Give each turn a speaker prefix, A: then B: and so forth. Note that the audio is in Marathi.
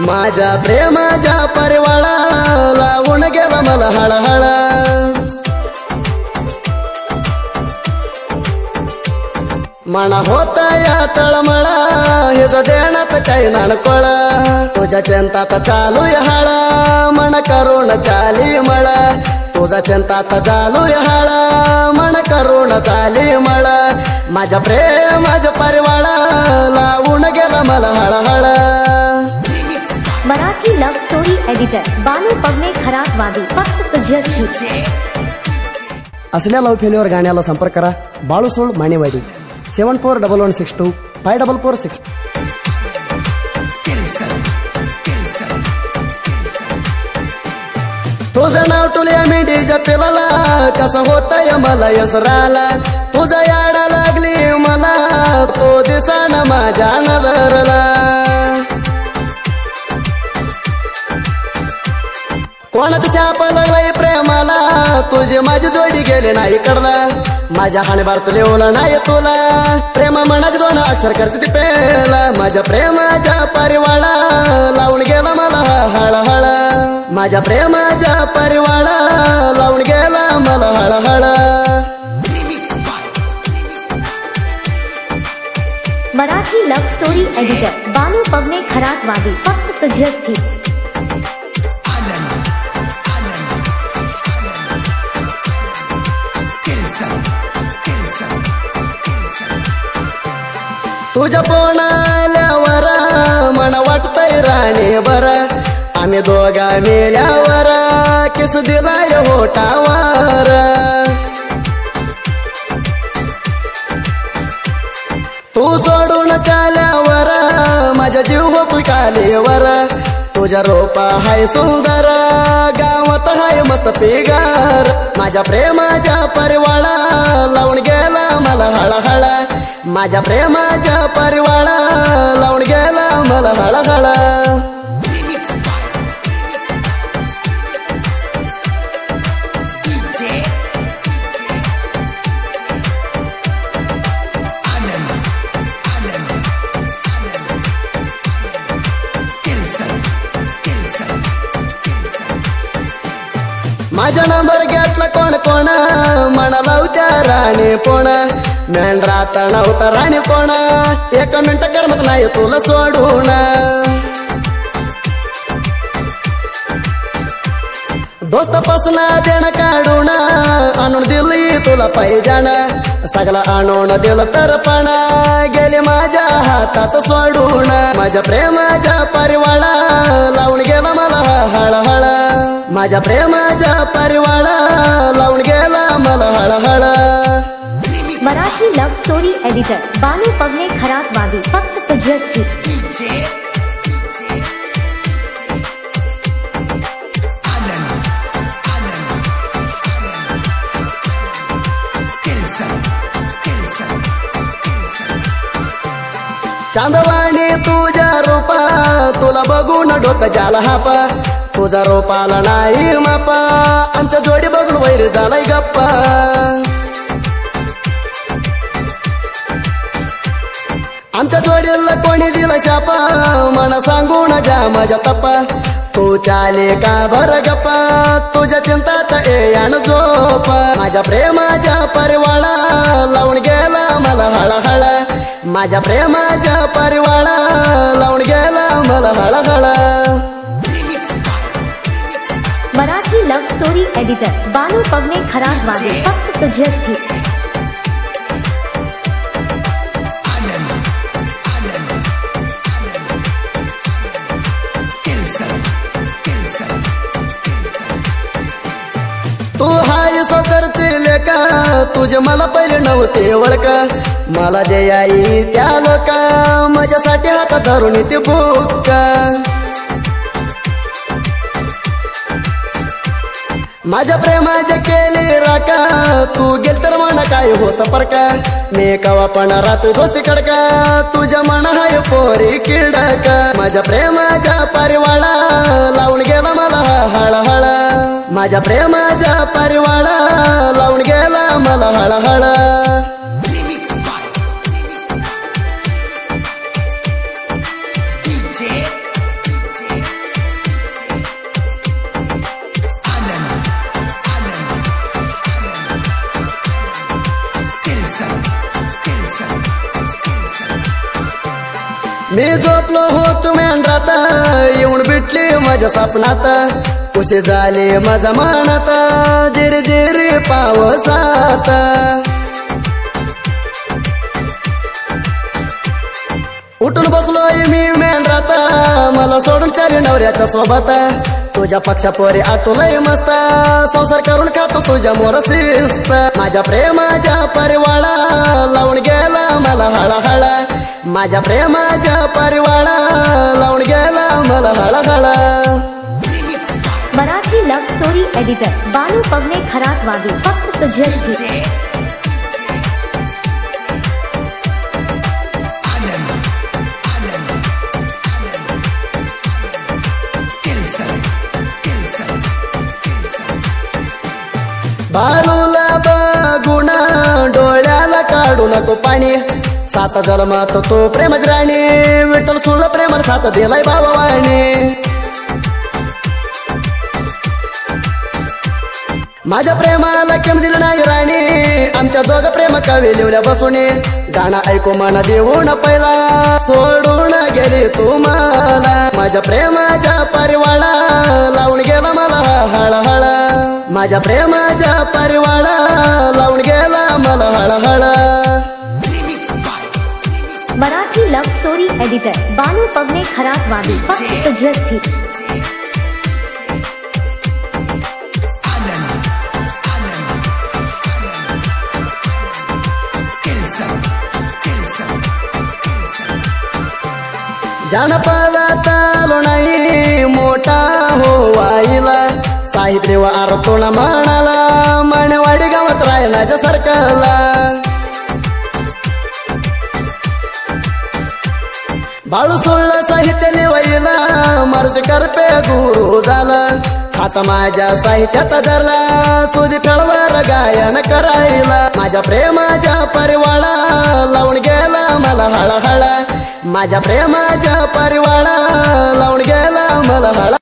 A: माझ्या प्रेमाच्या परिवाळा लावून गेला मला हळहळ मना होता या तळमळा हे देण्यात काही नाणकोळ तुझ्या चिंतात चालू हाळ मन करून चाली मळ तुझा चिंतात चालू हाळ मन करून चाली मळ माझ्या प्रेमाच्या परिवाळा लावून गेला मला हळहळ
B: मराठी लव्ह स्टोरी एडिटर बानू पगने खराब वादी फक्त तुझ्यासाठी
A: असल्या लव्ह फेल्युअर गाण्याला संपर्क करा बाळूसोळ मानेवाडी 741162 5446 तुझं नाव टुल्या मेंढीच्या पिलाला कसं होतंय मला यसराला तुझा याडा लागली मला तो दिसाना माझ्या नजरला कोणाचा चाप लागलाय प्रेमाला तुझी माझी जोडी गेले नाही कडला माझ्या हाणबार तुला नाही तुला प्रेमा मनात दोन अक्षर करते पेला माझ्या प्रेमाच्या परिवाळा लावून गेला मला हळहळ माझ्या प्रेमाच्या परिवाळा लावून गेला मला हळहळ
B: मराठी लव्ह स्टोरी एडिटर बानू पगने खराब वादी फक्त तुझ्यासाठी
A: तुझ्या पोणाल्यावर मन वाटतय राणी बर आम्ही दोघा मेल्यावर किस दिलाय होटावर तू सोडून चाल्यावर माझा जीव होतो कालीवर तुझ्या रोपा हाय सुंदर गावात हाय मस्त पिगार माझ्या प्रेमाच्या परिवाळा लावून गेला मला हळहळ माझ्या प्रेमाच्या परिवाळा लावून गेला मला हळहळ माझा नंबर घेतला कोण कोण म्हणा लावत्या राणी कोण मेंढरात नव्हता राणी कोण एक मिनिट करमत नाही तुला सोडून दोस्त पासून देणं काढून आणून दिली तुला पाहिजान सगळा आणून दिलं तर पण गेले माझ्या हातात सोडून माझ्या प्रेमाच्या परिवाळा लावून गेला मला हळहळ माझ्या प्रेमाच्या परिवाळा लावून गेला मला हळहळ
B: मराठी लव्ह स्टोरी एडिटर बानू पगने खराब वादी फक्त तुझ्यासाठी
A: चांदवाणी तुझ्या रूपा तुला बघून डोकं जाला हापा तुझा रोपाला नाही मापा आमच्या जोडी बघून वैर झालाय गप्पा आमच्या जोडीला कोणी दिला शापा मना सांगून जा माझ्या तपा तू चाले का भर गप्पा तुझ्या चिंतात यान झोप माझ्या प्रेमाच्या परिवाळा लावून गेला मला हळहळ माझ्या प्रेमाच्या परिवाळा लावून गेला मला हळहळ
B: मराठी लव्ह स्टोरी एडिटर बानू पगने खराब वादी फक्त तुझ्यासाठी
A: तू हाय सौकरची लेका तुझे मला पहिले नव्हते ओळखा मला जे आई त्या लोका माझ्यासाठी हात धरून ती बुक्का माझ्या प्रेमाच्या केली राका तू गेल तर मन काय होत परका मी कवा पण राहतो दोस्ती कडका तुझ्या मन हाय पोरी किडका माझ्या प्रेमाच्या परिवाळा लावून गेला मला हळहळ माझ्या प्रेमाच्या परिवाळा लावून गेला मला हळहळ मी झोपलो होतो मेंढरात येऊन भेटली माझ्या स्वप्नात कुसे झाले माझा मनात जिरी जिरी पावसात उठून बसलोय मी मेंढरात मला सोडून चाली नवऱ्याच्या सोबत तुझ्या पक्षापोरी आतुलय मस्त संसार करून खातो तुझ्या मोर शिस्त माझ्या प्रेमाच्या परिवाळा लावून गेला मला हळहळ माझ्या प्रेमाच्या परिवाळा लावून गेला मला हळहळ
B: Marathi love story editor Balu पवने खरात वागी फक्त तुझ्यासाठी
A: बाळूला बघून डोळ्याला काढू नको पाणी सात जन्मात तो प्रेमच राणी विठ्ठल सुळ प्रेमाला साथ दिलाय बाबावाणी माझ्या प्रेमाला केम दिलं नाही राणी आमच्या दोघं प्रेम कवी लिवल्या बसून गाणं ऐकू मना देऊन पहिला सोडून गेली तू मला माझ्या प्रेमाच्या परिवाळा लावून गेला मला हळहळ माझ्या प्रेमाच्या परिवाळा लावून गेला मला हळहळ
B: Marathi love story editor Balu पवने खरात वागी फक्त तुझ्यासाठी
A: जानपदात आलो नाही मोठा हो वाईला साहित्य व आरतोण म्हणाला मणवाडी गावात रायनाच्या सरकारला बाळू सोडला साहित्य लिवाईला मारुती करपे गुरु झाला हात माझ्या साहित्यात धरला सुधी फेळवर गायन करायला माझ्या प्रेमाच्या परिवाळा लावून गेला मला हळहळ माझ्या प्रेमाच्या परिवाळा लावून गेला मला हळहळ